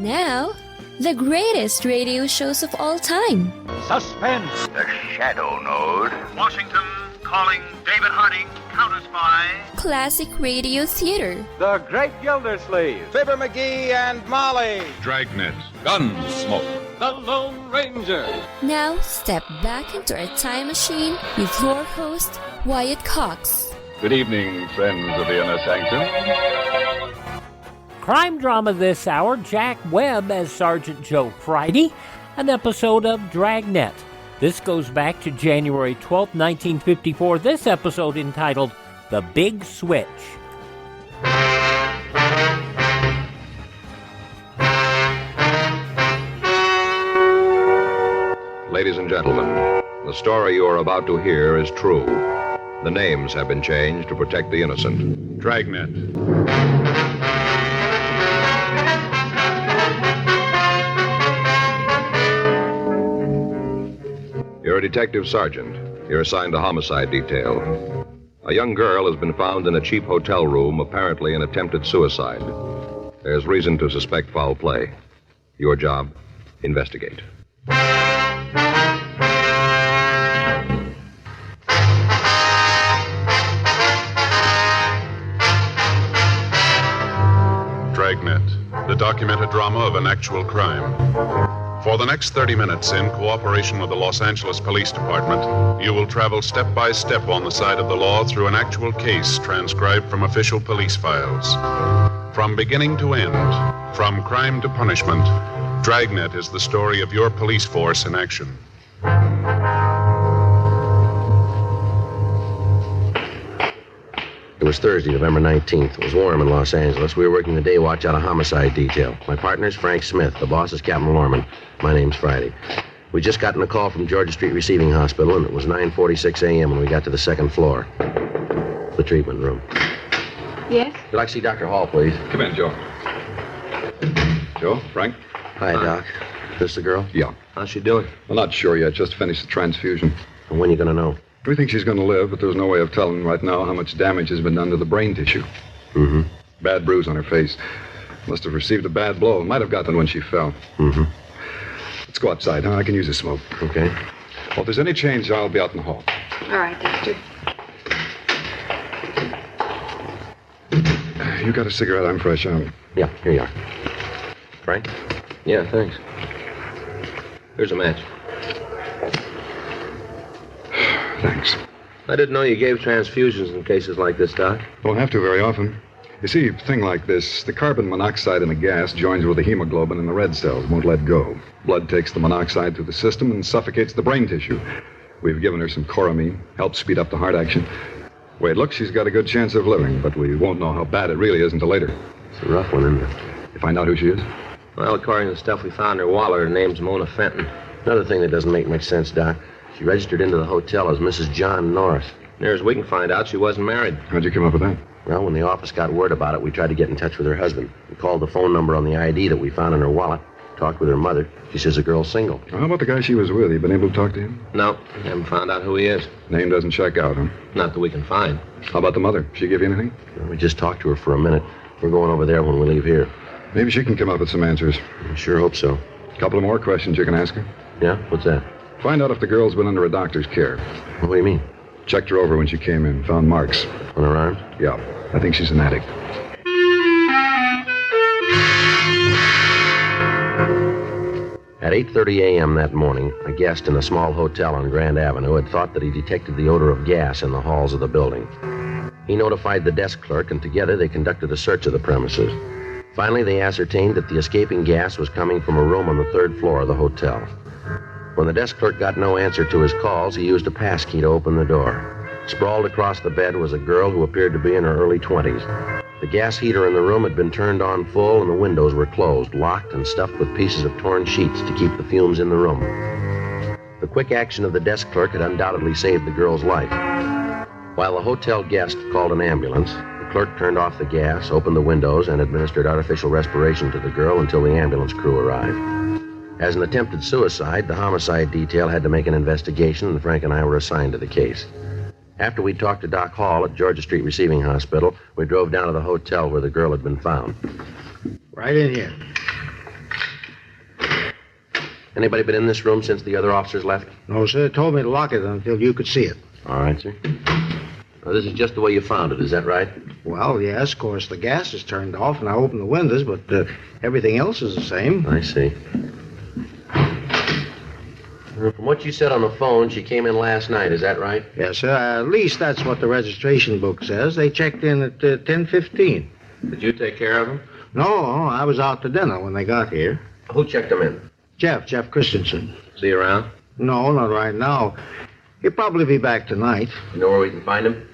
Now, the greatest radio shows of all time. Suspense. The Shadow Node. Washington calling David Harding, counter-spy. Classic radio theater. The Great Gildersleeve. Fibber McGee and Molly. Dragnet. Gunsmoke. The Lone Ranger. Now, step back into our time machine with your host, Wyatt Cox. Good evening, friends of the Inner Sanctum. Crime drama this hour, Jack Webb as Sergeant Joe Friday, an episode of Dragnet. This goes back to January 12, 1954. This episode entitled The Big Switch. Ladies and gentlemen, the story you are about to hear is true. The names have been changed to protect the innocent. Dragnet. You're a detective sergeant. You're assigned to homicide detail. A young girl has been found in a cheap hotel room, apparently an attempted suicide. There's reason to suspect foul play. Your job, investigate. Dragnet, the documented drama of an actual crime. For the next 30 minutes, in cooperation with the Los Angeles Police Department, you will travel step by step on the side of the law through an actual case transcribed from official police files. From beginning to end, from crime to punishment, Dragnet is the story of your police force in action. It was Thursday, November 19th. It was warm in Los Angeles. We were working the day watch out of homicide detail. My partner's Frank Smith. The boss is Captain Lorman. My name's Friday. We just gotten a call from Georgia Street Receiving Hospital, and it was 9:46 a.m. when we got to the second floor. The treatment room. Yes? Would you like to see Dr. Hall, please? Come in, Joe. Joe, Frank? Hi, Doc. This the girl? Yeah. How's she doing? Well, not sure yet. Just finished the transfusion. And when you gonna know? We think she's going to live, but there's no way of telling right now how much damage has been done to the brain tissue. Mm-hmm. Bad bruise on her face. Must have received a bad blow. Might have gotten when she fell. Mm-hmm. Let's go outside, huh? I can use a smoke. Okay. Well, if there's any change, I'll be out in the hall. All right, Doctor. You got a cigarette? I'm fresh. Yeah, here you are. Frank? Yeah, thanks. Here's a match. Thanks. I didn't know you gave transfusions in cases like this, Doc. Don't have to very often. You see, a thing like this, the carbon monoxide in the gas joins with the hemoglobin in the red cells, won't let go. Blood takes the monoxide through the system and suffocates the brain tissue. We've given her some choramine, helps speed up the heart action. The way it looks, she's got a good chance of living, but we won't know how bad it really is until later. It's a rough one, isn't it? You find out who she is? Well, according to the stuff we found in her wallet, her name's Mona Fenton. Another thing that doesn't make much sense, Doc. She registered into the hotel as Mrs. John North. Near as we can find out, she wasn't married. How'd you come up with that? Well, when the office got word about it, we tried to get in touch with her husband. We called the phone number on the ID that we found in her wallet, talked with her mother. She says the girl's single. Well, how about the guy she was with? You been able to talk to him? No, haven't found out who he is. Name doesn't check out, huh? Not that we can find. How about the mother? She give you anything? Well, we just talked to her for a minute. We're going over there when we leave here. Maybe she can come up with some answers. I sure hope so. A couple of more questions you can ask her. Yeah? What's that? Find out if the girl's been under a doctor's care. What do you mean? Checked her over when she came in. Found marks. On her arms? Yeah. I think she's an addict. At 8:30 a.m. that morning, a guest in a small hotel on Grand Avenue had thought that he detected the odor of gas in the halls of the building. He notified the desk clerk, and together they conducted a search of the premises. Finally, they ascertained that the escaping gas was coming from a room on the third floor of the hotel. When the desk clerk got no answer to his calls, he used a pass key to open the door. Sprawled across the bed was a girl who appeared to be in her early 20s. The gas heater in the room had been turned on full, and the windows were closed, locked, and stuffed with pieces of torn sheets to keep the fumes in the room. The quick action of the desk clerk had undoubtedly saved the girl's life. While the hotel guest called an ambulance, the clerk turned off the gas, opened the windows, and administered artificial respiration to the girl until the ambulance crew arrived. As an attempted suicide, the homicide detail had to make an investigation, and Frank and I were assigned to the case. After we talked to Doc Hall at Georgia Street Receiving Hospital, we drove down to the hotel where the girl had been found. Right in here. Anybody been in this room since the other officers left? No, sir. Told me to lock it until you could see it. All right, sir. Now, this is just the way you found it, is that right? Well, yes, of course, the gas is turned off, and I opened the windows, but everything else is the same. I see. From what you said on the phone, she came in last night, is that right? Yes, sir. At least that's what the registration book says. They checked in at 10:15. Did you take care of them? No, I was out to dinner when they got here. Who checked them in? Jeff Christensen. Is he around? No, not right now. He'll probably be back tonight. You know where we can find him?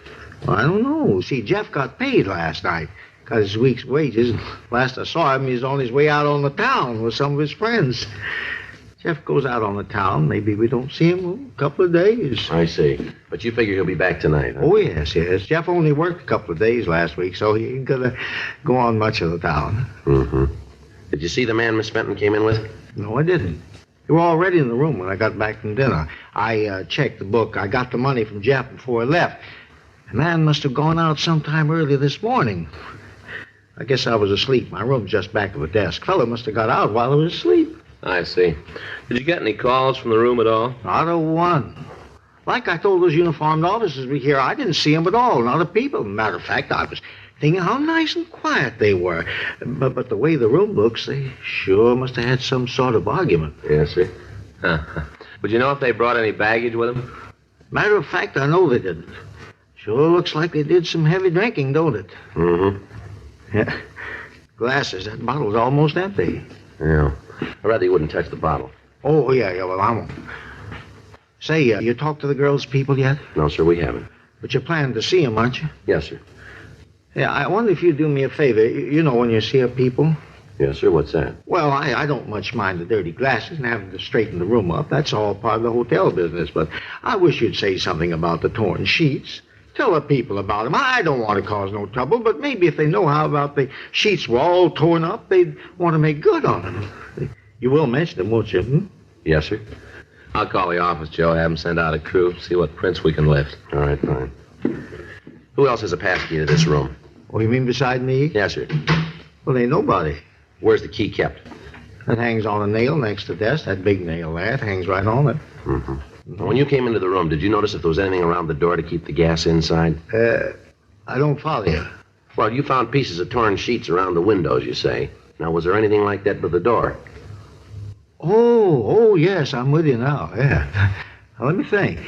Well, I don't know. See, Jeff got paid last night. Got his week's wages. Last I saw him, he was on his way out on the town with some of his friends. Jeff goes out on the town. Maybe we don't see him a couple of days. I see. But you figure he'll be back tonight, huh? Oh, yes. Jeff only worked a couple of days last week, so he ain't gonna go on much of the town. Mm-hmm. Did you see the man Miss Fenton came in with? No, I didn't. They were already in the room when I got back from dinner. I checked the book. I got the money from Jeff before I left. The man must have gone out sometime early this morning. I guess I was asleep. My room's just back of a desk. Fellow must have got out while I was asleep. I see. Did you get any calls from the room at all? Not a one. Like I told those uniformed officers we here, I didn't see them at all. Not a people. Matter of fact, I was thinking how nice and quiet they were. But the way the room looks, they sure must have had some sort of argument. Yes, sir. Would you know if they brought any baggage with them? Matter of fact, I know they didn't. Sure looks like they did some heavy drinking, don't it? Mm-hmm. Yeah. Glasses. That bottle's almost empty. Yeah. I'd rather you wouldn't touch the bottle. Oh, yeah, well, I won't. Say, you talked to the girls' people yet? No, sir, we haven't. But you're planning to see them, aren't you? Yes, sir. Yeah, I wonder if you'd do me a favor. You know when you see her people? Yes, sir, what's that? Well, I don't much mind the dirty glasses and having to straighten the room up. That's all part of the hotel business. But I wish you'd say something about the torn sheets. Tell the people about them. I don't want to cause no trouble, but maybe if they know how about the sheets were all torn up, they'd want to make good on them. You will mention them, won't you? Hmm? Yes, sir. I'll call the office, Joe, have them send out a crew, see what prints we can lift. All right, fine. Who else has a pass key to this room? Oh, you mean beside me? Yes, sir. Well, ain't nobody. Where's the key kept? That hangs on a nail next to the desk. That big nail there. It hangs right on it. Mm-hmm. When you came into the room, did you notice if there was anything around the door to keep the gas inside? I don't follow you. Well, you found pieces of torn sheets around the windows, you say. Now, was there anything like that with the door? Oh, yes, I'm with you now, yeah. Now, let me think.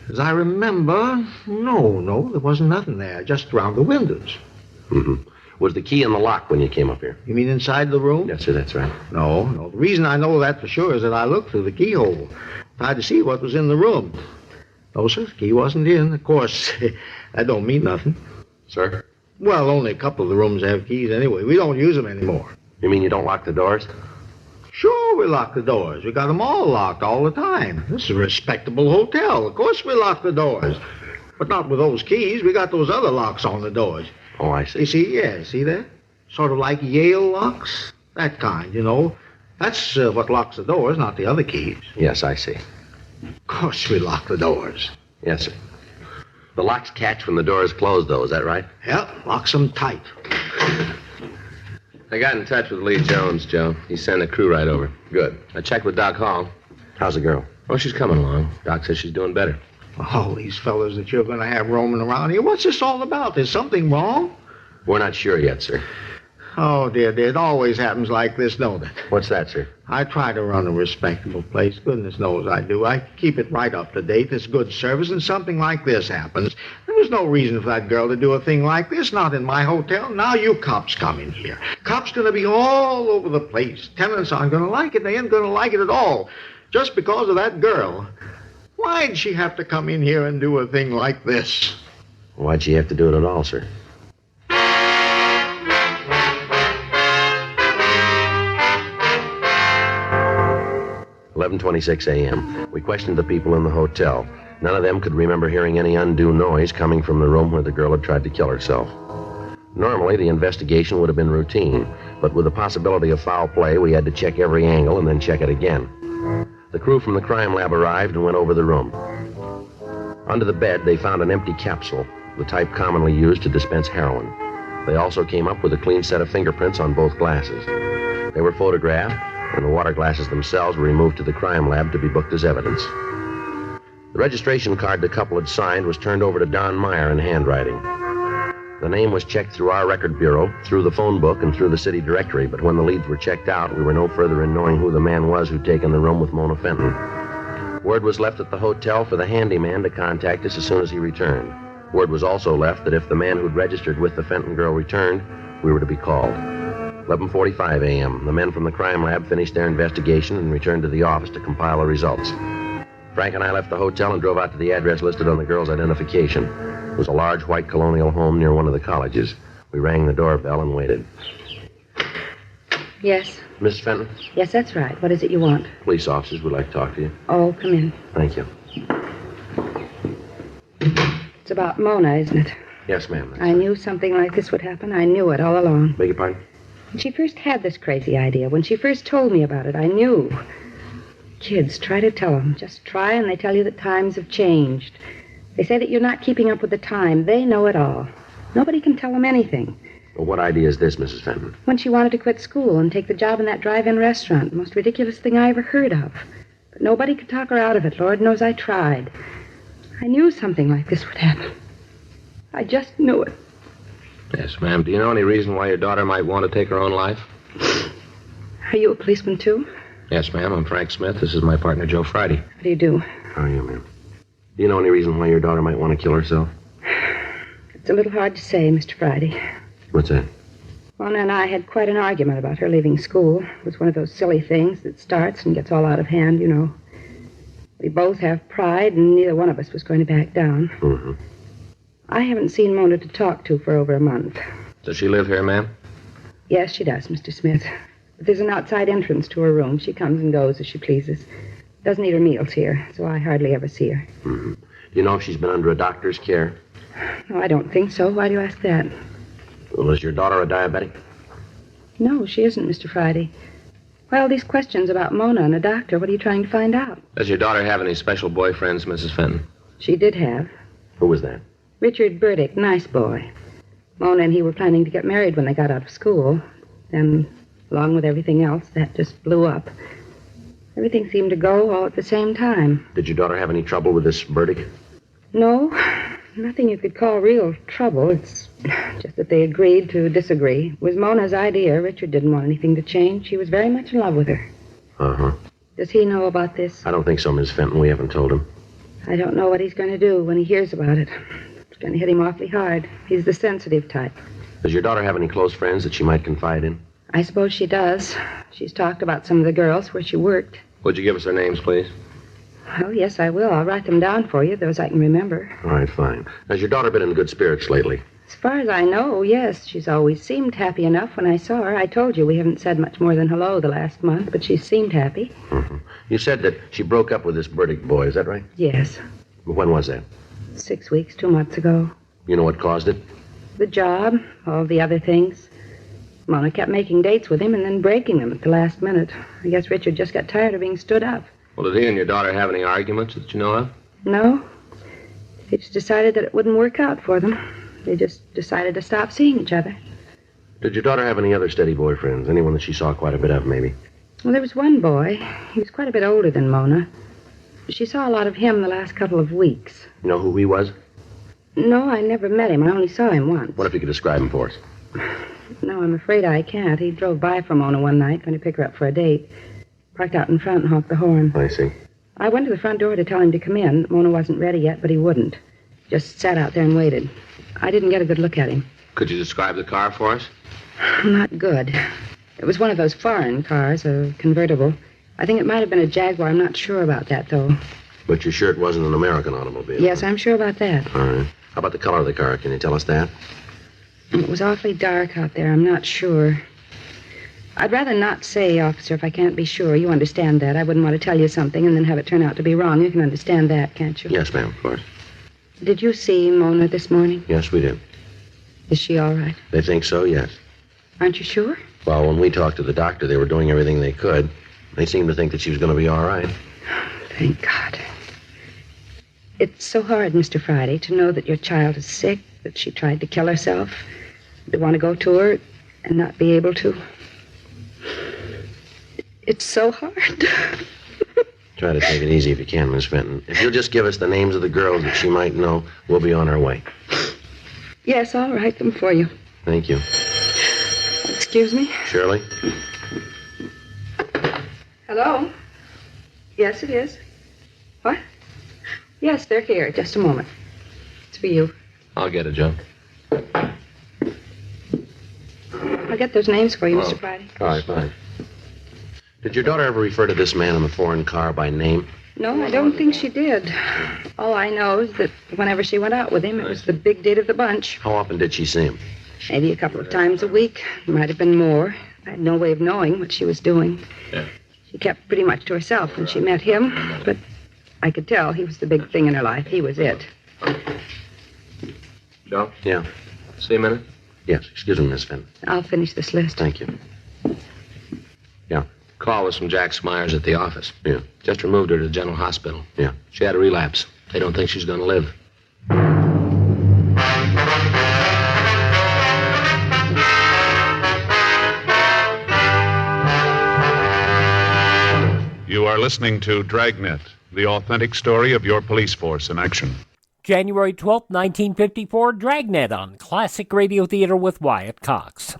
As I remember, no, there wasn't nothing there, just around the windows. Mm-hmm. Was the key in the lock when you came up here? You mean inside the room? Yes, sir, that's right. No. The reason I know that for sure is that I looked through the keyhole. Tried to see what was in the room. No, sir, the key wasn't in. Of course, that don't mean nothing. Sir? Well, only a couple of the rooms have keys anyway. We don't use them anymore. You mean you don't lock the doors? Sure, we lock the doors. We got them all locked all the time. This is a respectable hotel. Of course we lock the doors. But not with those keys. We got those other locks on the doors. Oh, I see. You see, yeah, see that? Sort of like Yale locks. That kind, you know. That's what locks the doors, not the other keys. Yes, I see. Of course we lock the doors. Yes, sir. The locks catch when the door is closed, though. Is that right? Yep, locks them tight. I got in touch with Lee Jones, Joe. He sent a crew right over. Good. I checked with Doc Hall. How's the girl? Oh, she's coming along. Doc says she's doing better. All these fellas that you're going to have roaming around here, what's this all about? Is something wrong? We're not sure yet, sir. Oh, dear, it always happens like this, don't it? What's that, sir? I try to run a respectable place. Goodness knows I do. I keep it right up to date. It's good service, and something like this happens. There was no reason for that girl to do a thing like this, not in my hotel. Now you cops come in here. Cops going to be all over the place. Tenants aren't going to like it. They ain't going to like it at all. Just because of that girl. Why'd she have to come in here and do a thing like this? Why'd she have to do it at all, sir? "11:26 a.m. We questioned the people in the hotel. None of them could remember hearing any undue noise coming from the room where the girl had tried to kill herself. Normally, the investigation would have been routine, but with the possibility of foul play, we had to check every angle and then check it again. The crew from the crime lab arrived and went over the room. Under the bed, they found an empty capsule, the type commonly used to dispense heroin. They also came up with a clean set of fingerprints on both glasses. They were photographed, and the water glasses themselves were removed to the crime lab to be booked as evidence. The registration card the couple had signed was turned over to Don Meyer in handwriting. The name was checked through our record bureau, through the phone book, and through the city directory, but when the leads were checked out, we were no further in knowing who the man was who'd taken the room with Mona Fenton. Word was left at the hotel for the handyman to contact us as soon as he returned. Word was also left that if the man who'd registered with the Fenton girl returned, we were to be called. 11:45 a.m., the men from the crime lab finished their investigation and returned to the office to compile the results. Frank and I left the hotel and drove out to the address listed on the girl's identification. It was a large white colonial home near one of the colleges. We rang the doorbell and waited. Yes. Miss Fenton? Yes, that's right. What is it you want? Police officers would like to talk to you. Oh, come in. Thank you. It's about Mona, isn't it? Yes, ma'am. I knew something like this would happen. I knew it all along. Beg your pardon? When she first had this crazy idea, when she first told me about it, I knew. Kids, try to tell them. Just try, and they tell you that times have changed. They say that you're not keeping up with the time. They know it all. Nobody can tell them anything. Well, what idea is this, Mrs. Fenton? When she wanted to quit school and take the job in that drive-in restaurant, the most ridiculous thing I ever heard of. But nobody could talk her out of it. Lord knows I tried. I knew something like this would happen. I just knew it. Yes, ma'am. Do you know any reason why your daughter might want to take her own life? Are you a policeman, too? Yes, ma'am. I'm Frank Smith. This is my partner, Joe Friday. What do you do? How are you, ma'am? Do you know any reason why your daughter might want to kill herself? It's a little hard to say, Mr. Friday. What's that? Mona and I had quite an argument about her leaving school. It was one of those silly things that starts and gets all out of hand, you know. We both have pride, and neither one of us was going to back down. Mm-hmm. I haven't seen Mona to talk to for over a month. Does she live here, ma'am? Yes, she does, Mr. Smith. But there's an outside entrance to her room. She comes and goes as she pleases. Doesn't eat her meals here, so I hardly ever see her. Mm-hmm. Do you know if she's been under a doctor's care? No, I don't think so. Why do you ask that? Well, is your daughter a diabetic? No, she isn't, Mr. Friday. Why all these questions about Mona and a doctor? What are you trying to find out? Does your daughter have any special boyfriends, Mrs. Fenton? She did have. Who was that? Richard Burdick, nice boy. Mona and he were planning to get married when they got out of school. Then, along with everything else, that just blew up. Everything seemed to go all at the same time. Did your daughter have any trouble with this Burdick? No, nothing you could call real trouble. It's just that they agreed to disagree. It was Mona's idea. Richard didn't want anything to change. He was very much in love with her. Uh-huh. Does he know about this? I don't think so, Miss Fenton. We haven't told him. I don't know what he's going to do when he hears about it. It's going to hit him awfully hard. He's the sensitive type. Does your daughter have any close friends that she might confide in? I suppose she does. She's talked about some of the girls where she worked. Would you give us their names, please? Well, yes, I will. I'll write them down for you, those I can remember. All right, fine. Has your daughter been in good spirits lately? As far as I know, yes. She's always seemed happy enough when I saw her. I told you we haven't said much more than hello the last month, but she's seemed happy. Mm-hmm. You said that she broke up with this Burdick boy, is that right? Yes. When was that? 6 weeks, 2 months ago. You know what caused it? The job, all the other things. Mona kept making dates with him and then breaking them at the last minute. I guess Richard just got tired of being stood up. Well, did he and your daughter have any arguments that you know of? No. They just decided that it wouldn't work out for them. They just decided to stop seeing each other. Did your daughter have any other steady boyfriends? Anyone that she saw quite a bit of, maybe? Well, there was one boy. He was quite a bit older than Mona. She saw a lot of him the last couple of weeks. You know who he was? No, I never met him. I only saw him once. What if you could describe him for us? No, I'm afraid I can't. He drove by for Mona one night, going to pick her up for a date. Parked out in front and honked the horn. I see. I went to the front door to tell him to come in. Mona wasn't ready yet, but he wouldn't. Just sat out there and waited. I didn't get a good look at him. Could you describe the car for us? Not good. It was one of those foreign cars, a convertible. I think it might have been a Jaguar. I'm not sure about that, though. But you're sure it wasn't an American automobile? Yes, I'm sure about that. All right. How about the color of the car? Can you tell us that? It was awfully dark out there. I'm not sure. I'd rather not say, officer, if I can't be sure. You understand that. I wouldn't want to tell you something and then have it turn out to be wrong. You can understand that, can't you? Yes, ma'am, of course. Did you see Mona this morning? Yes, we did. Is she all right? They think so, yes. Aren't you sure? Well, when we talked to the doctor, they were doing everything they could. They seemed to think that she was going to be all right. Thank God. It's so hard, Mr. Friday, to know that your child is sick, that she tried to kill herself, to want to go to her and not be able to. It's so hard. Try to take it easy if you can, Miss Fenton. If you'll just give us the names of the girls that she might know, we'll be on our way. Yes, I'll write them for you. Thank you. Excuse me? Shirley? Hello? Yes, it is. What? Yes, they're here. Just a moment. It's for you. I'll get it, Joe. I'll get those names for you, Mr. Friday. All right, fine. Did your daughter ever refer to this man in the foreign car by name? No, I don't think she did. All I know is that whenever she went out with him, it was the big date of the bunch. How often did she see him? Maybe a couple of times a week. Might have been more. I had no way of knowing what she was doing. Yeah. She kept pretty much to herself when she met him, but I could tell he was the big thing in her life. He was it. Joe? Yeah. See a minute? Yes, excuse me, Miss Fenton. I'll finish this list. Thank you. Yeah. Call was from Jack Smyers at the office. Yeah. Just removed her to the General Hospital. Yeah. She had a relapse. They don't think she's going to live. You are listening to Dragnet, the authentic story of your police force in action. January 12, 1954, Dragnet on Classic Radio Theater with Wyatt Cox.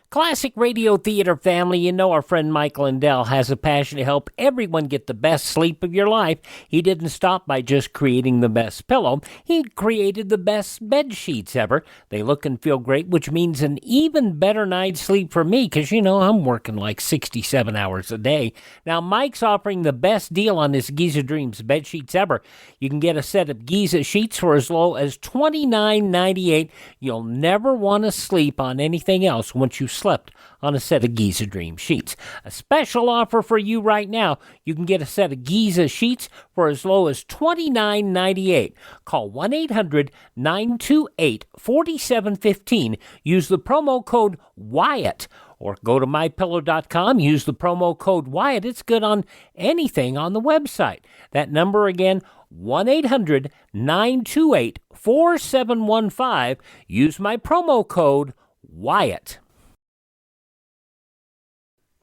Classic Radio Theater family, you know our friend Mike Lindell has a passion to help everyone get the best sleep of your life. He didn't stop by just creating the best pillow. He created the best bed sheets ever. They look and feel great, which means an even better night's sleep for me because, you know, I'm working like 67 hours a day. Now, Mike's offering the best deal on his Giza Dreams bed sheets ever. You can get a set of Giza sheets for as low as $29.98. You'll never want to sleep on anything else once you slept on a set of Giza Dream sheets. A special offer for you right now. You can get a set of Giza sheets for as low as $29.98. Call 1-800-928-4715. Use the promo code Wyatt. Or go to mypillow.com, use the promo code Wyatt. It's good on anything on the website. That number again, 1-800-928-4715. Use my promo code Wyatt.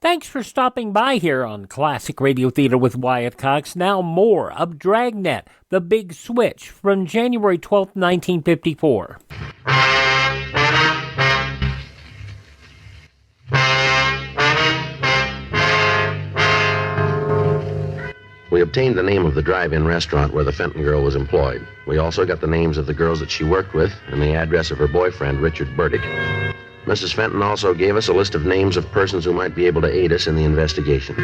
Thanks for stopping by here on Classic Radio Theater with Wyatt Cox. Now more of Dragnet, The Big Switch, from January 12, 1954. We obtained the name of the drive-in restaurant where the Fenton girl was employed. We also got the names of the girls that she worked with and the address of her boyfriend, Richard Burdick. Mrs. Fenton also gave us a list of names of persons who might be able to aid us in the investigation.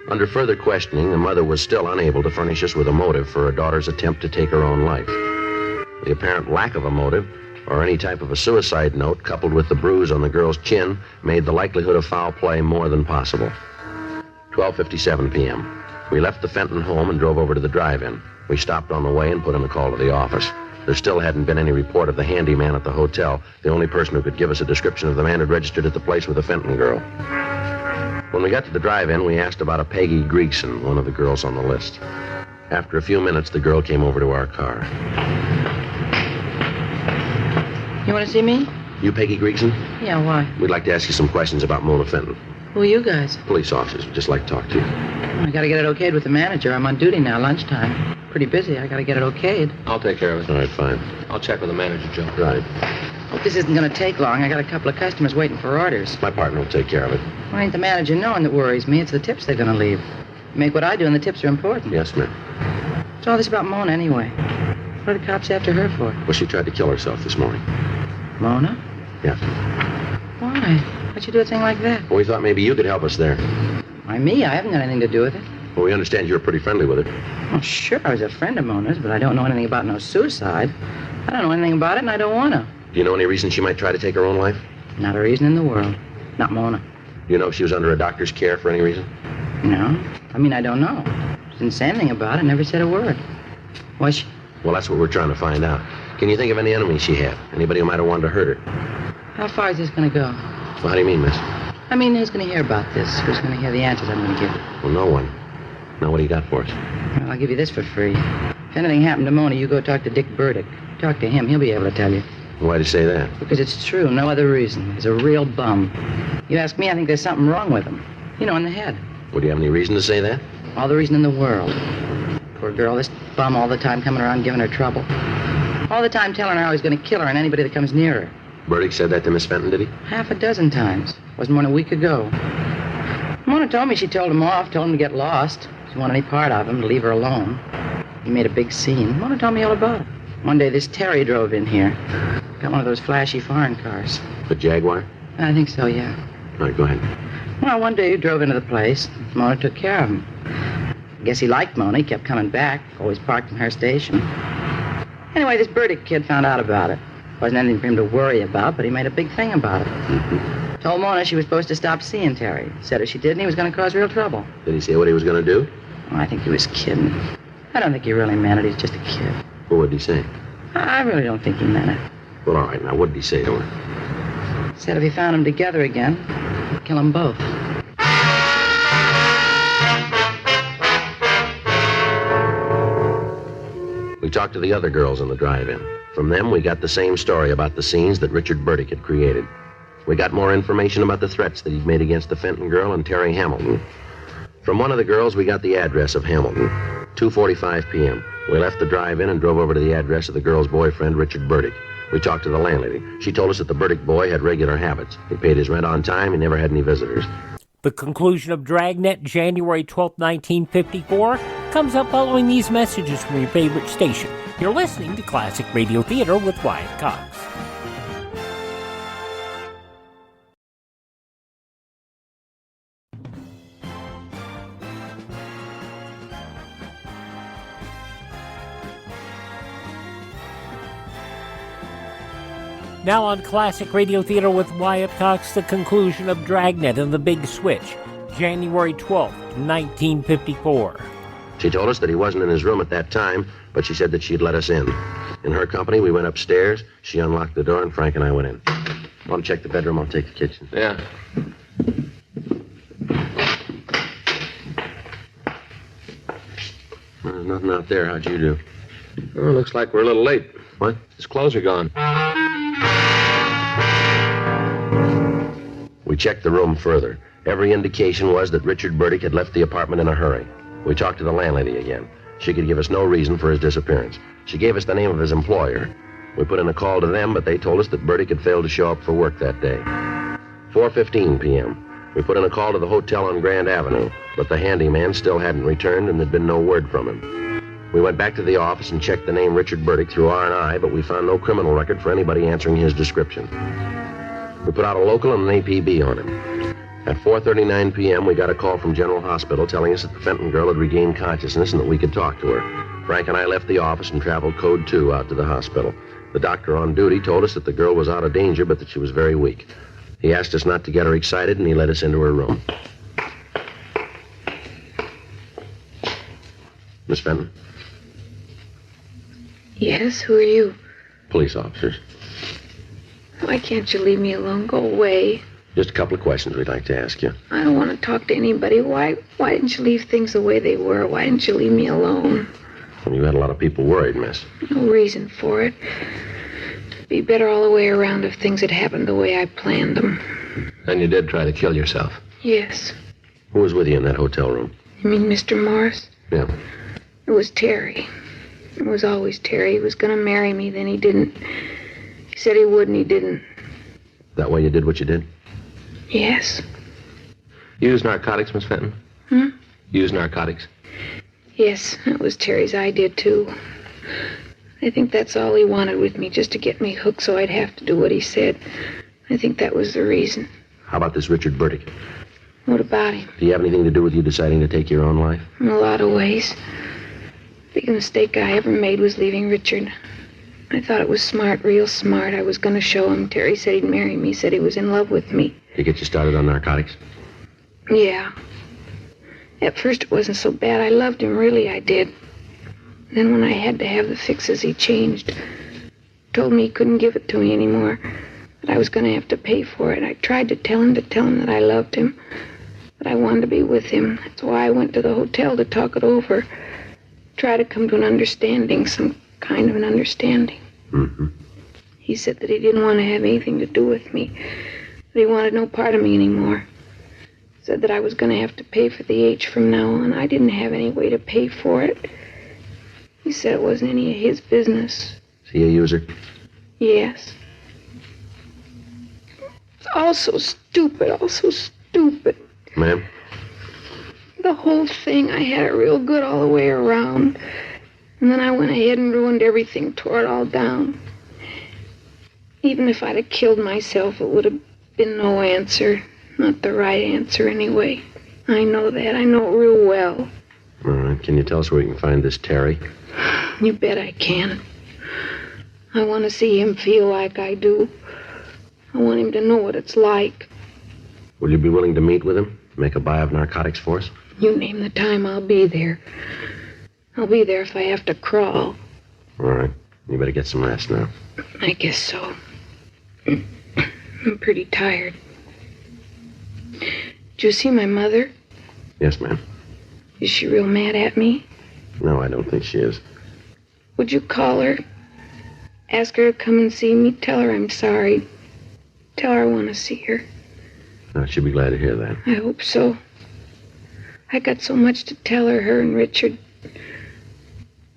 Under further questioning, the mother was still unable to furnish us with a motive for her daughter's attempt to take her own life. The apparent lack of a motive, or any type of a suicide note, coupled with the bruise on the girl's chin, made the likelihood of foul play more than possible. 12:57 p.m. We left the Fenton home and drove over to the drive-in. We stopped on the way and put in a call to the office. There still hadn't been any report of the handyman at the hotel, the only person who could give us a description of the man who'd registered at the place with the Fenton girl. When we got to the drive-in, we asked about a Peggy Gregson, one of the girls on the list. After a few minutes, the girl came over to our car. You want to see me? You Peggy Gregson? Yeah, why? We'd like to ask you some questions about Mona Fenton. Who are you guys? Police officers. We'd just like to talk to you. I gotta get it okayed with the manager. I'm on duty now, lunchtime. Pretty busy. I gotta get it okayed. I'll take care of it. All right, fine. I'll check with the manager, Joe. Right. Hope this isn't gonna take long. I got a couple of customers waiting for orders. My partner will take care of it. Well, ain't the manager knowing that worries me. It's the tips they're gonna leave. Make what I do, and the tips are important. Yes, ma'am. What's all this about Mona, anyway? What are the cops after her for? Well, she tried to kill herself this morning. Mona? Yes. Why? Why'd you do a thing like that? Well, we thought maybe you could help us there. Why, me? I haven't got anything to do with it. Well, we understand you were pretty friendly with her. Well, sure, I was a friend of Mona's, but I don't know anything about no suicide. I don't know anything about it, and I don't want to. Do you know any reason she might try to take her own life? Not a reason in the world. Not Mona. Do you know if she was under a doctor's care for any reason? No. I mean, I don't know. She didn't say anything about it, never said a word. Was she? Well, that's what we're trying to find out. Can you think of any enemies she had? Anybody who might have wanted to hurt her? How far is this going to go? Well, how do you mean, miss? I mean, who's going to hear about this? Who's going to hear the answers I'm going to give? Well, no one. Now, what do you got for us? Well, I'll give you this for free. If anything happened to Mona, you go talk to Dick Burdick. Talk to him. He'll be able to tell you. Why'd you say that? Because it's true. No other reason. He's a real bum. You ask me, I think there's something wrong with him. You know, in the head. Would you have any reason to say that? All the reason in the world. Poor girl, this bum all the time coming around giving her trouble. All the time telling her how he's going to kill her and anybody that comes near her. Burdick said that to Miss Fenton, did he? Half a dozen times. Wasn't more than a week ago. Mona told me she told him off, told him to get lost. She didn't want any part of him, to leave her alone. He made a big scene. Mona told me all about it. One day this Terry drove in here. Got one of those flashy foreign cars. The Jaguar? I think so, yeah. All right, go ahead. Well, one day he drove into the place. Mona took care of him. I guess he liked Mona. He kept coming back. Always parked in her station. Anyway, this Burdick kid found out about it. Wasn't anything for him to worry about, but he made a big thing about it. Mm-hmm. Told Mona she was supposed to stop seeing Terry. Said if she didn't, he was going to cause real trouble. Did he say what he was going to do? Oh, I think he was kidding. I don't think he really meant it. He's just a kid. What would he say? I really don't think he meant it. Well, all right. Now, what did he say to her? Said if he found them together again, he'd kill them both. We talked to the other girls in the drive-in. From them, we got the same story about the scenes that Richard Burdick had created. We got more information about the threats that he'd made against the Fenton girl and Terry Hamilton. From one of the girls, we got the address of Hamilton, 2:45 p.m. We left the drive-in and drove over to the address of the girl's boyfriend, Richard Burdick. We talked to the landlady. She told us that the Burdick boy had regular habits. He paid his rent on time. He never had any visitors. The conclusion of Dragnet, January 12, 1954, comes up following these messages from your favorite station. You're listening to Classic Radio Theater with Wyatt Cox. Now on Classic Radio Theater with Wyatt Cox, the conclusion of Dragnet and the Big Switch, January 12th, 1954. She told us that he wasn't in his room at that time, but she said that she'd let us in. In her company, we went upstairs. She unlocked the door, and Frank and I went in. Want to check the bedroom? I'll take the kitchen. Yeah. Well, there's nothing out there. How'd you do? Oh, looks like we're a little late. What? His clothes are gone. We checked the room further. Every indication was that Richard Burdick had left the apartment in a hurry. We talked to the landlady again. She could give us no reason for his disappearance. She gave us the name of his employer. We put in a call to them, but they told us that Burdick had failed to show up for work that day. 4:15 p.m. We put in a call to the hotel on Grand Avenue, but the handyman still hadn't returned and there'd been no word from him. We went back to the office and checked the name Richard Burdick through R&I, but we found no criminal record for anybody answering his description. We put out a local and an APB on him. At 4:39 p.m., we got a call from General Hospital telling us that the Fenton girl had regained consciousness and that we could talk to her. Frank and I left the office and traveled Code 2 out to the hospital. The doctor on duty told us that the girl was out of danger, but that she was very weak. He asked us not to get her excited, and he led us into her room. Miss Fenton? Yes, who are you? Police officers. Why can't you leave me alone? Go away. Just a couple of questions we'd like to ask you. I don't want to talk to anybody. Why didn't you leave things the way they were? Why didn't you leave me alone? Well, you had a lot of people worried, miss. No reason for it. It'd be better all the way around if things had happened the way I planned them. And you did try to kill yourself. Yes. Who was with you in that hotel room? You mean Mr. Morris? Yeah. It was Terry. It was always Terry. He was going to marry me, then he didn't. He said he would, and he didn't. That why you did what you did? Yes. You use narcotics, Miss Fenton? Hmm? Use narcotics? Yes, that was Terry's idea, too. I think that's all he wanted with me, just to get me hooked so I'd have to do what he said. I think that was the reason. How about this Richard Burdick? What about him? Do you have anything to do with you deciding to take your own life? In a lot of ways. The biggest mistake I ever made was leaving Richard. I thought it was smart, real smart. I was going to show him. Terry said he'd marry me, said he was in love with me. Did he get you started on narcotics? Yeah. At first it wasn't so bad. I loved him, really, I did. Then when I had to have the fixes, he changed. Told me he couldn't give it to me anymore, that I was going to have to pay for it. I tried to tell him that I loved him, that I wanted to be with him. That's why I went to the hotel to talk it over. Try to come to an understanding, some kind of an understanding. Mm-hmm. He said that he didn't want to have anything to do with me, that he wanted no part of me anymore. Said that I was going to have to pay for the H from now on. I didn't have any way to pay for it. He said it wasn't any of his business. Is he a user? Yes. It's all so stupid, Ma'am? The whole thing, I had it real good all the way around. And then I went ahead and ruined everything, tore it all down. Even if I'd have killed myself, it would have been no answer. Not the right answer, anyway. I know that. I know it real well. All right. Can you tell us where we can find this Terry? You bet I can. I want to see him feel like I do. I want him to know what it's like. Will you be willing to meet with him? Make a buy of narcotics for us? You name the time, I'll be there. I'll be there if I have to crawl. All right. You better get some rest now. I guess so. I'm pretty tired. Did you see my mother? Yes, ma'am. Is she real mad at me? No, I don't think she is. Would you call her? Ask her to come and see me. Tell her I'm sorry. Tell her I want to see her. No, she'll be glad to hear that. I hope so. I got so much to tell her and Richard.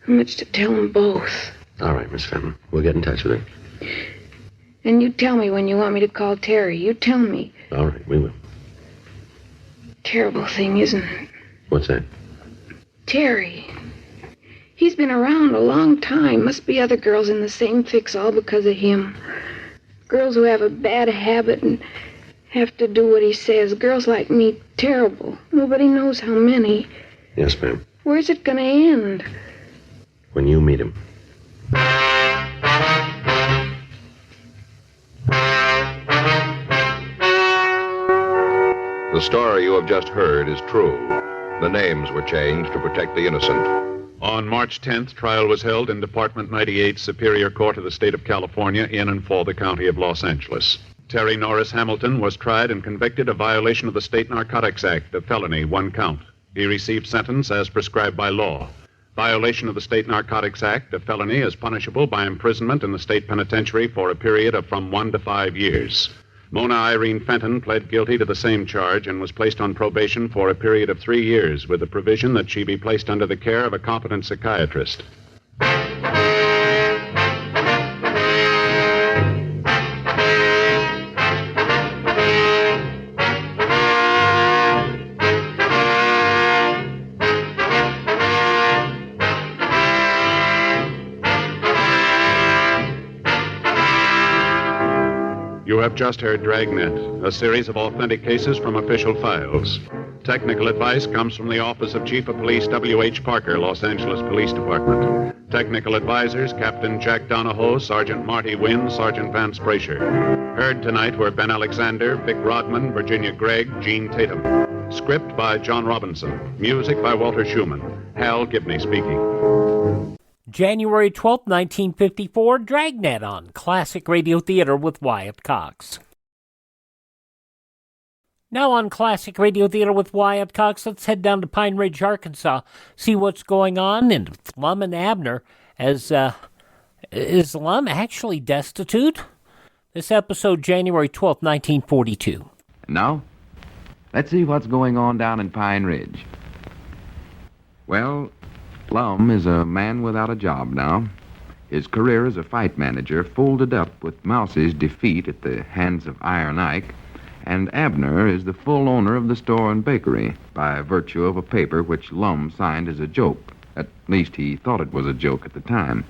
So much to tell them both. All right, Miss Fenton. We'll get in touch with her. And you tell me when you want me to call Terry. You tell me. All right, we will. Terrible thing, isn't it? What's that? Terry. He's been around a long time. Must be other girls in the same fix all because of him. Girls who have a bad habit and have to do what he says. Girls like me, terrible. Nobody knows how many. Yes, ma'am. Where's it gonna end? When you meet him. The story you have just heard is true. The names were changed to protect the innocent. On March 10th, trial was held in Department 98 Superior Court of the State of California in and for the County of Los Angeles. Terry Norris Hamilton was tried and convicted of violation of the State Narcotics Act, a felony, 1 count. He received sentence as prescribed by law. Violation of the State Narcotics Act, a felony, is punishable by imprisonment in the state penitentiary for a period of from 1 to 5 years. Mona Irene Fenton pled guilty to the same charge and was placed on probation for a period of 3 years with the provision that she be placed under the care of a competent psychiatrist. You have just heard Dragnet, a series of authentic cases from official files. Technical advice comes from the Office of Chief of Police W.H. Parker, Los Angeles Police Department. Technical advisors, Captain Jack Donahoe, Sergeant Marty Wynn, Sergeant Vance Brasher. Heard tonight were Ben Alexander, Vic Rodman, Virginia Gregg, Gene Tatum. Script by John Robinson. Music by Walter Schumann. Hal Gibney speaking. January 12, 1954, Dragnet on Classic Radio Theater with Wyatt Cox. Now on Classic Radio Theater with Wyatt Cox, let's head down to Pine Ridge, Arkansas, see what's going on in Lum and Abner. Is Lum actually destitute? This episode, January 12, 1942. Now, let's see what's going on down in Pine Ridge. Well, Lum is a man without a job now. His career as a fight manager folded up with Mousie's defeat at the hands of Iron Ike, and Abner is the full owner of the store and bakery by virtue of a paper which Lum signed as a joke. At least he thought it was a joke at the time.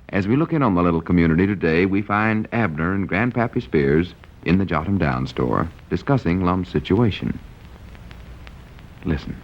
As we look in on the little community today, we find Abner and Grandpappy Spears in the Jot 'em Down store discussing Lum's situation. Listen.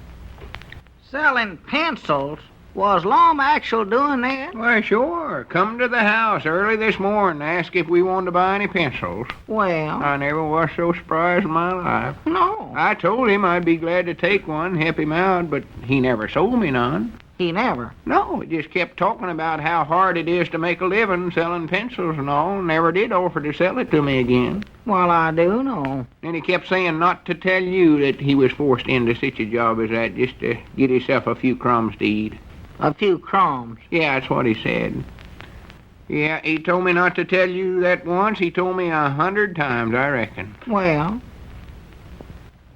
Selling pencils? Was Lum actually doing that? Why, sure. Come to the house early this morning and ask if we wanted to buy any pencils. Well? I never was so surprised in my life. No. I told him I'd be glad to take one, help him out, but he never sold me none. He never? No, he just kept talking about how hard it is to make a living selling pencils and all. Never did offer to sell it to me again. Well, I do know. And he kept saying not to tell you that he was forced into such a job as that, just to get himself a few crumbs to eat. A few crumbs? Yeah, that's what he said. Yeah, he told me not to tell you that once. He told me 100 times, I reckon. Well?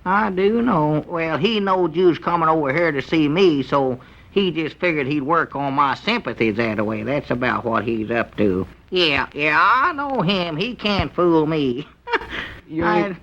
I do know. Well, he knowed you was coming over here to see me, so he just figured he'd work on my sympathies that way. That's about what he's up to. Yeah, I know him. He can't fool me. I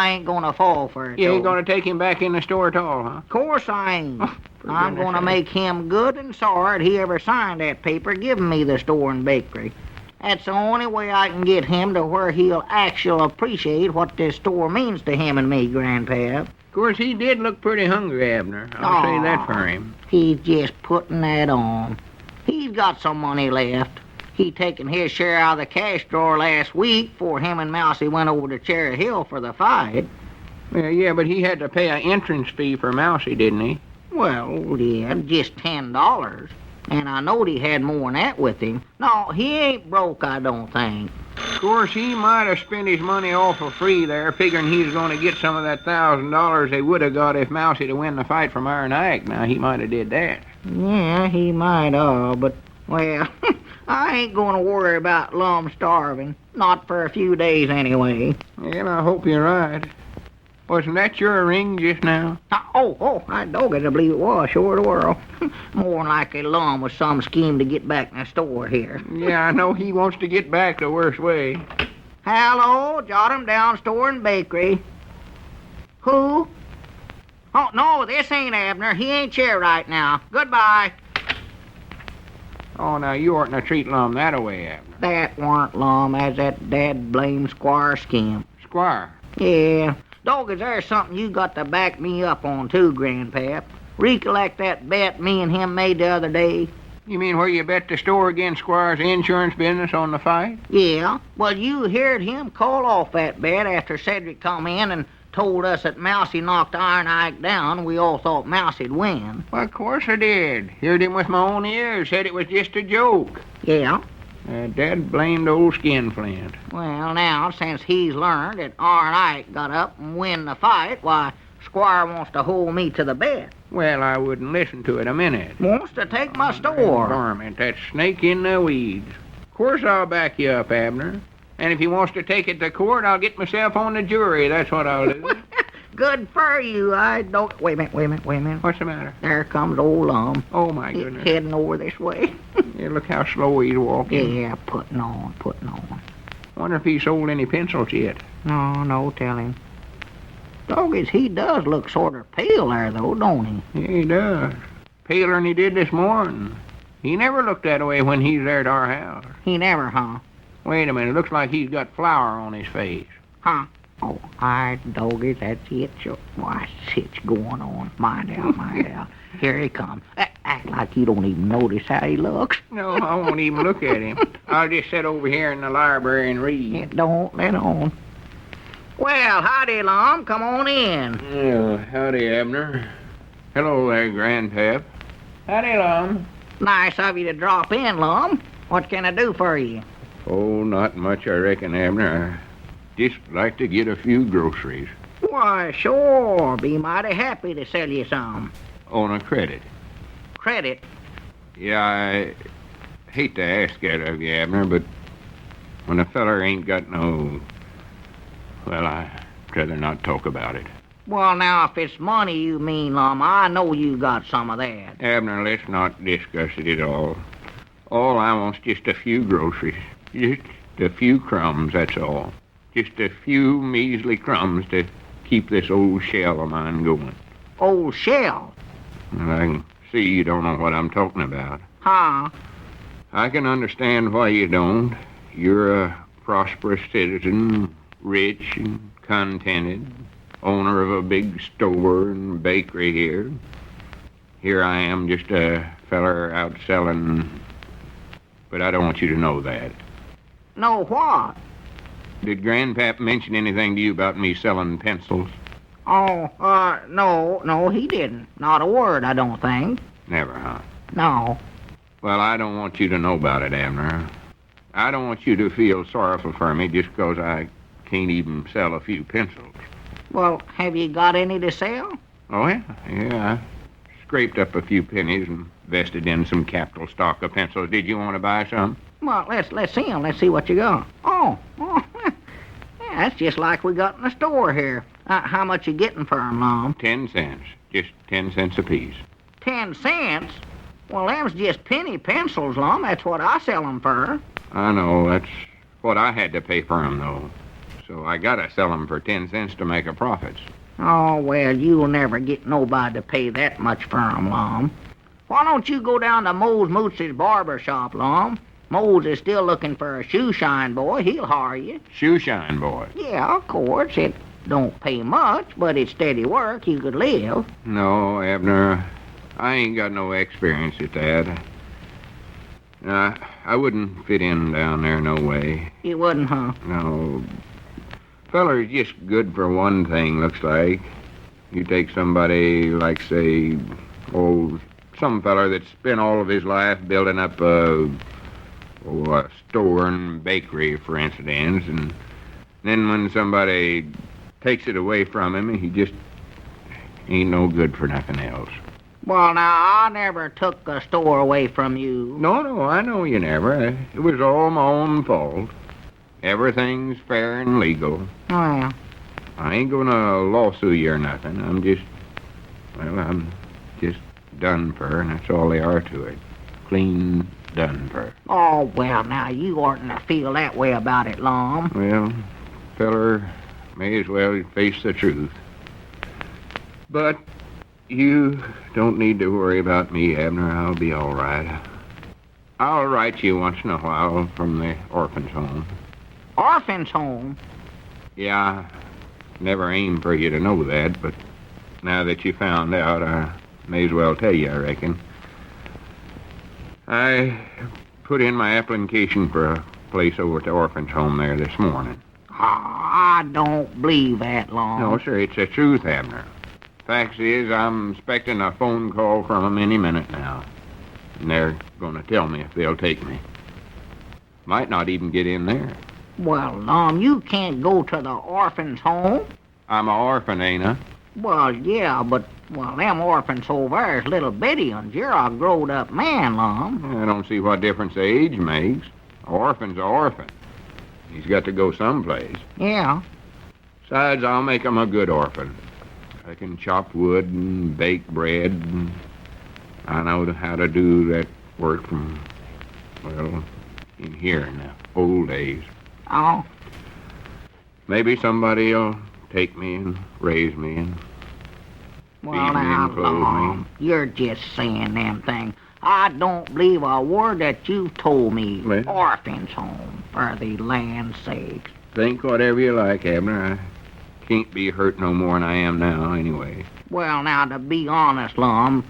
ain't gonna fall for it. You ain't though. gonna take him back in the store at all, huh? Of course I ain't. I'm goodness gonna sake. make him good and sorry that he ever signed that paper giving me the store and bakery. That's the only way I can get him to where he'll actually appreciate what this store means to him and me, Grandpa. Of course, he did look pretty hungry, Abner. I'll say that for him. He's just putting that on. He's got some money left. He taken his share out of the cash drawer last week before him and Mousie went over to Cherry Hill for the fight. Yeah, but he had to pay an entrance fee for Mousie, didn't he? Well, yeah, just $10. And I knowed he had more than that with him. No, he ain't broke, I don't think. Of course, he might have spent his money awful free there, figuring he's going to get some of that $1,000 they would have got if Mousie to win the fight from Iron Ike. Now, he might have did that. Yeah, he might have, but, well, I ain't going to worry about Lum starving. Not for a few days, anyway. Well, I hope you're right. Wasn't that your ring just now? I dog it, I believe it was, sure it were. More than likely Lum was some scheme to get back in the store here. Yeah, I know he wants to get back the worst way. Hello, jot him down, store and bakery. Who? Oh, no, this ain't Abner. He ain't here right now. Goodbye. Oh, now, you oughtn't to treat Lum that way, Abner. That weren't Lum, that's that dad-blame Squire scheme. Squire? Yeah. Dog, is there something you got to back me up on, too, Grandpap? Recollect that bet me and him made the other day? You mean where you bet the store against Squire's insurance business on the fight? Yeah. Well, you heard him call off that bet after Cedric come in and told us that Mousie knocked Iron Ike down. We all thought Mousie'd win. Well, of course I did. Heard him with my own ears. Said it was just a joke. Yeah. Dad blamed old skinflint. Well, now, since he's learned that Iron Ike got up and win the fight, why, Squire wants to hold me to the bet. Well, I wouldn't listen to it a minute. Wants to take my store. Varmint, that snake in the weeds. Of course I'll back you up, Abner. And if he wants to take it to court, I'll get myself on the jury. That's what I'll do. Good for you. I don't... Wait a minute. What's the matter? There comes old Lum. Oh, my goodness. He's heading over this way. Yeah, look how slow he's walking. Yeah, putting on. Wonder if he sold any pencils yet. No, tell him. Doggies, he does look sort of pale there, though, don't he? Yeah, he does. Paler than he did this morning. He never looked that way when he's there at our house. He never, huh? Wait a minute. Looks like he's got flour on his face. Huh? Oh, doggies, that's it. Sure. Why, shit's going on. Mind out. Here he comes. Act like you don't even notice how he looks. No, I won't even look at him. I'll just sit over here in the library and read. It don't let on. Well, howdy, Lum. Come on in. Yeah, howdy, Abner. Hello there, Grandpap. Howdy, Lum. Nice of you to drop in, Lum. What can I do for you? Oh, not much, I reckon, Abner. Just like to get a few groceries. Why, sure. Be mighty happy to sell you some. On a credit. Credit? Yeah, I hate to ask that of you, Abner, but when a feller ain't got no... Well, I'd rather not talk about it. Well, now, if it's money you mean, Lum, I know you got some of that. Abner, let's not discuss it at all. All I want's just a few groceries. Just a few crumbs, that's all. Just a few measly crumbs to keep this old shell of mine going. Old shell? Well, I can see you don't know what I'm talking about. Huh? I can understand why you don't. You're a prosperous citizen, rich and contented, owner of a big store and bakery here. Here I am, just a feller out selling, but I don't want you to know that. Know what? Did Grandpap mention anything to you about me selling pencils? Oh, no, he didn't. Not a word, I don't think. Never, huh? No. Well, I don't want you to know about it, Abner. I don't want you to feel sorrowful for me just 'cause I can't even sell a few pencils. Well, have you got any to sell? Oh, yeah? Yeah, I scraped up a few pennies and invested in some capital stock of pencils. Did you want to buy some? Well, let's see 'em. Let's see what you got. Oh, yeah, that's just like we got in the store here. How much you getting for 'em, Lum? 10 cents. Just 10 cents apiece. 10 cents? Well, them's just penny pencils, Lum. That's what I sell 'em for. I know. That's what I had to pay for 'em, though. So I gotta sell 'em for 10 cents to make a profit. Oh, well, you'll never get nobody to pay that much for 'em, Lum. Why don't you go down to Mose Moots's barber shop, Lum? Mose is still looking for a shoe shine boy. He'll hire you. Shoe shine boy? Yeah, of course. It don't pay much, but it's steady work. You could live. No, Abner. I ain't got no experience at that. I wouldn't fit in down there no way. You wouldn't, huh? No. Feller's just good for one thing, looks like. You take somebody like, say, some feller that's spent all of his life building up a store and bakery, for instance, and then when somebody takes it away from him, he just ain't no good for nothing else. Well, now, I never took a store away from you. No, I know you never. It was all my own fault. Everything's fair and legal. Well, I ain't gonna lawsuit you or nothing. I'm just done for, and that's all they are to it. Clean done for. Oh, well, now, you oughtn't to feel that way about it, Lum. Well, feller may as well face the truth. But you don't need to worry about me, Abner. I'll be all right. I'll write you once in a while from the orphan's home. Orphan's home? Yeah, never aimed for you to know that, but now that you found out, I may as well tell you, I reckon. I put in my application for a place over at the orphan's home there this morning. I don't believe that, Lum. No, sir, it's the truth, Abner. Fact is, I'm expecting a phone call from them any minute now. And they're going to tell me if they'll take me. Might not even get in there. Well, Lum, you can't go to the orphan's home. I'm an orphan, ain't I? Well, yeah, but, them orphans over there is little bitty ones. You're a growed-up man, Lum. I don't see what difference the age makes. An orphan's an orphan. He's got to go someplace. Yeah. Besides, I'll make him a good orphan. I can chop wood and bake bread, and I know how to do that work from, in here in the old days. Oh? Maybe somebody'll take me and raise me and feed me and clothe me. You're just saying them things. I don't believe a word that you've told me. Well, Orphan's home, for the land's sake. Think whatever you like, Abner. I can't be hurt no more than I am now, anyway. Well, now, to be honest, Lum,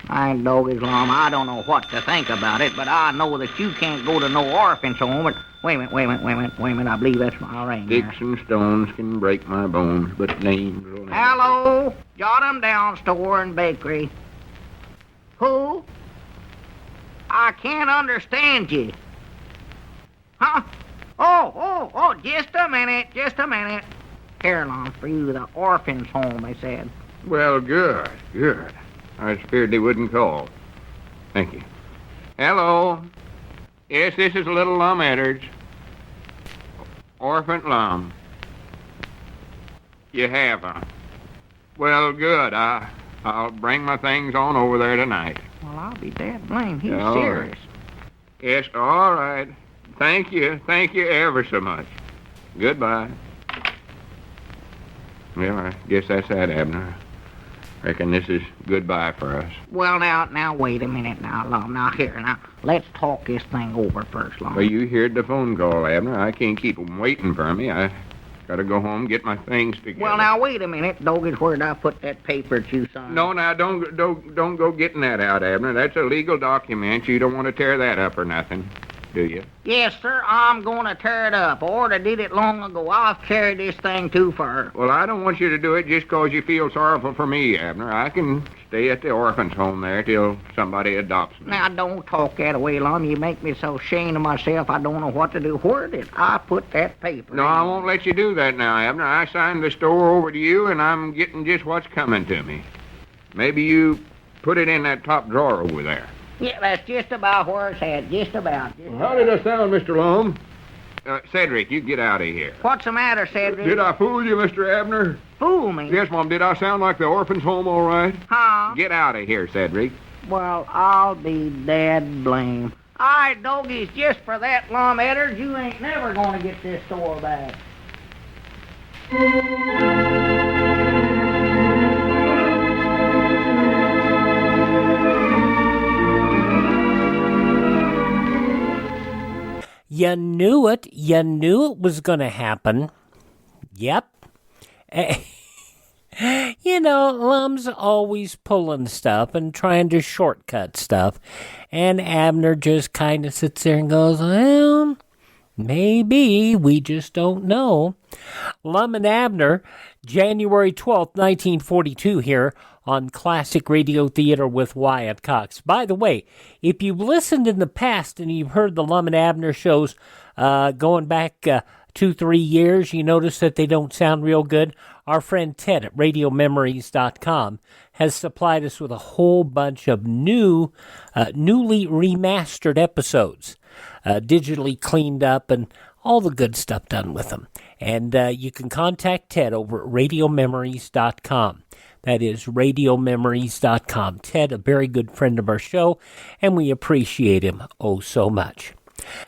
I ain't doggies, Lum. I don't know what to think about it, but I know that you can't go to no orphan's home. But wait a minute. I believe that's my ring. Sticks and stones can break my bones, but names will never. Hello? Jot 'em down, store and bakery. Who? I can't understand you. Huh? Oh, just a minute. Here, Lum, for you, the orphan's home, they said. Well, good. I was feared they wouldn't call. Thank you. Hello? Yes, this is little Lum Eddard's. Orphan Lum. You have, huh? Well, good. I'll bring my things on over there tonight. Well, I'll be dead blamed. He's All serious. right. Yes, all right. Thank you ever so much. Goodbye. Well, I guess that's that, Abner. Reckon this is goodbye for us. Well, now, wait a minute now, Lum. Now, let's talk this thing over first, Lum. Well, you heard the phone call, Abner. I can't keep 'em waiting for me. I gotta go home and get my things together. Well, now, wait a minute. Doggies, where'd I put that paper that you signed? No, now, don't go getting that out, Abner. That's a legal document. You don't want to tear that up or nothing, do you? Yes, sir, I'm going to tear it up. I ordered did it long ago. I've carried this thing too far. Well, I don't want you to do it just 'cause you feel sorrowful for me, Abner. I can stay at the orphan's home there till somebody adopts me. Now, don't talk that way, Lum. You make me so ashamed of myself I don't know what to do. Where did I put that paper? No, I won't let you do that now, Abner. I signed the store over to you, and I'm getting just what's coming to me. Maybe you put it in that top drawer over there. Yeah, that's just about where it's at. Just about. How did I sound, Mr. Lum? Cedric, you get out of here. What's the matter, Cedric? Did I fool you, Mr. Abner? Fool me? Yes, Mom. Did I sound like the orphan's home all right? Huh? Get out of here, Cedric. Well, I'll be dead blame. All right, doggies, just for that, Lum Edders, you ain't never gonna get this store back. You knew it. You knew it was going to happen. Yep. You know, Lum's always pulling stuff and trying to shortcut stuff. And Abner just kind of sits there and goes, well, maybe. We just don't know. Lum and Abner, January 12th, 1942 here on Classic Radio Theater with Wyatt Cox. By the way, if you've listened in the past and you've heard the Lum and Abner shows going back 2-3 years, you notice that they don't sound real good. Our friend Ted at RadioMemories.com has supplied us with a whole bunch of newly remastered episodes, digitally cleaned up, and all the good stuff done with them. And you can contact Ted over at RadioMemories.com. That is RadioMemories.com. Ted, a very good friend of our show, and we appreciate him oh so much.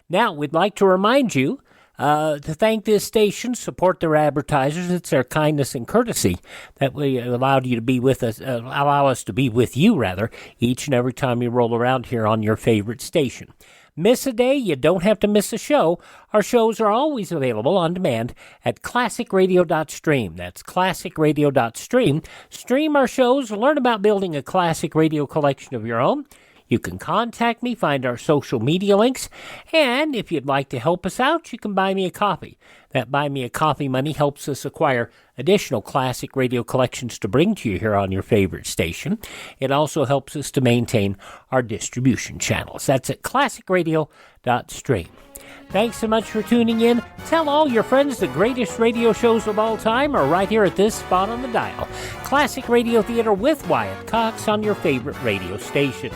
Now, we'd like to remind you to thank this station, support their advertisers. It's their kindness and courtesy that we allowed you to be with us, allow us to be with you, rather, each and every time you roll around here on your favorite station. Miss a day, you don't have to miss a show. Our shows are always available on demand at classicradio.stream. That's classicradio.stream. Stream our shows, learn about building a classic radio collection of your own. You can contact me, find our social media links, and if you'd like to help us out, you can buy me a copy. That Buy Me a Coffee money helps us acquire additional classic radio collections to bring to you here on your favorite station. It also helps us to maintain our distribution channels. That's at classicradio.stream. Thanks so much for tuning in. Tell all your friends the greatest radio shows of all time are right here at this spot on the dial. Classic Radio Theater with Wyatt Cox on your favorite radio station.